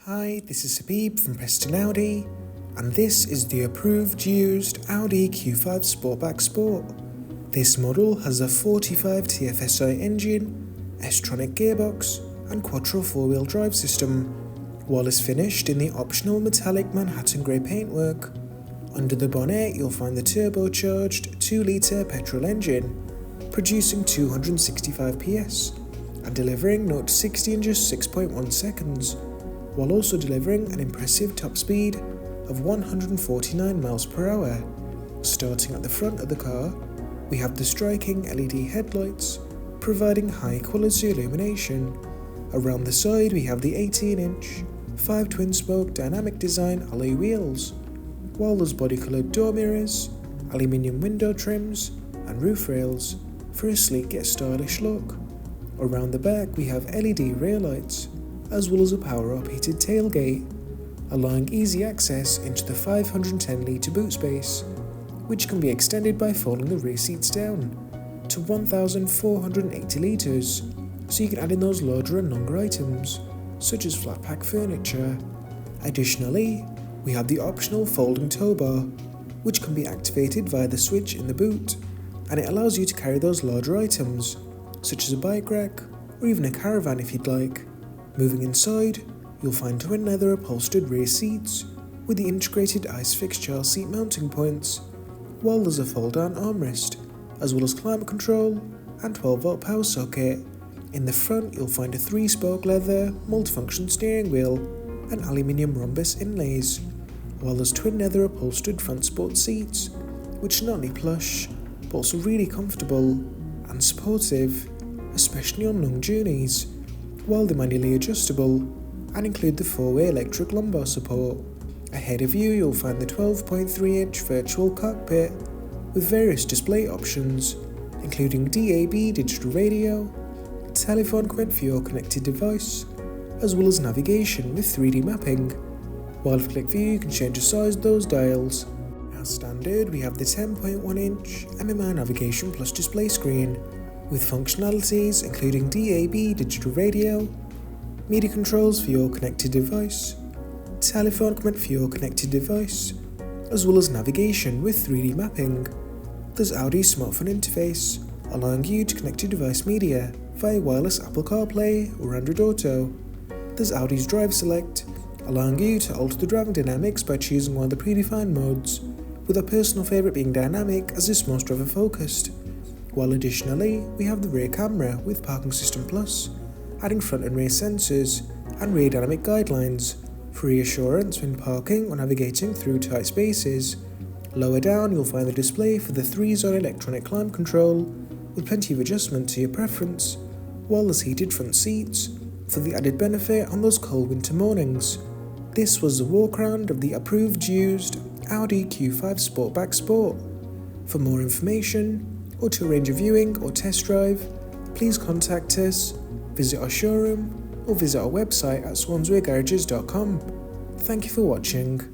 Hi, this is Habib from Preston Audi, and this is the approved used Audi Q5 Sportback Sport. This model has a 45 TFSI engine, S-tronic gearbox, and quattro four-wheel drive system, while is finished in the optional metallic Manhattan grey paintwork. Under the bonnet you'll find the turbocharged 2-litre petrol engine, producing 265 PS, and delivering 0 to 60 in just 6.1 seconds. While also delivering an impressive top speed of 149 miles per hour. Starting at the front of the car, we have the striking LED headlights, providing high quality illumination. Around the side we have the 18-inch, 5 twin-spoke dynamic design alloy wheels, while there's body-coloured door mirrors, aluminium window trims, and roof rails for a sleek yet stylish look. Around the back we have LED rear lights, as well as a power-up heated tailgate, allowing easy access into the 510-litre boot space, which can be extended by folding the rear seats down to 1,480 litres, so you can add in those larger and longer items, such as flat pack furniture. Additionally, we have the optional folding tow bar, which can be activated via the switch in the boot, and it allows you to carry those larger items, such as a bike rack or even a caravan if you'd like. Moving inside, you'll find twin leather upholstered rear seats with the integrated ISOFIX child seat mounting points, while there's a fold-down armrest, as well as climate control and 12-volt power socket. In the front you'll find a 3-spoke leather multifunction steering wheel and aluminium rhombus inlays, while there's twin leather upholstered front sport seats, which are not only plush but also really comfortable and supportive, especially on long journeys, while they're manually adjustable and include the 4-way electric lumbar support. Ahead of you you'll find the 12.3-inch virtual cockpit with various display options, including DAB digital radio, telephone command for your connected device, as well as navigation with 3D mapping. While with click view you can change the size of those dials. As standard we have the 10.1-inch MMI Navigation Plus display screen, with functionalities including DAB digital radio, media controls for your connected device, telephone command for your connected device, as well as navigation with 3D mapping. There's Audi's smartphone interface, allowing you to connect your device media via wireless Apple CarPlay or Android Auto. There's Audi's Drive Select, allowing you to alter the driving dynamics by choosing one of the predefined modes, with our personal favourite being dynamic as it's most driver focused. While additionally, we have the rear camera with Parking System Plus, adding front and rear sensors and rear dynamic guidelines for reassurance when parking or navigating through tight spaces. Lower down you'll find the display for the 3-zone electronic climate control with plenty of adjustment to your preference, while there's heated front seats for the added benefit on those cold winter mornings. This was a walk around of the approved used Audi Q5 Sportback Sport. For more information, or to arrange a viewing or test drive, please contact us, visit our showroom, or visit our website at swansweargarages.com. Thank you for watching.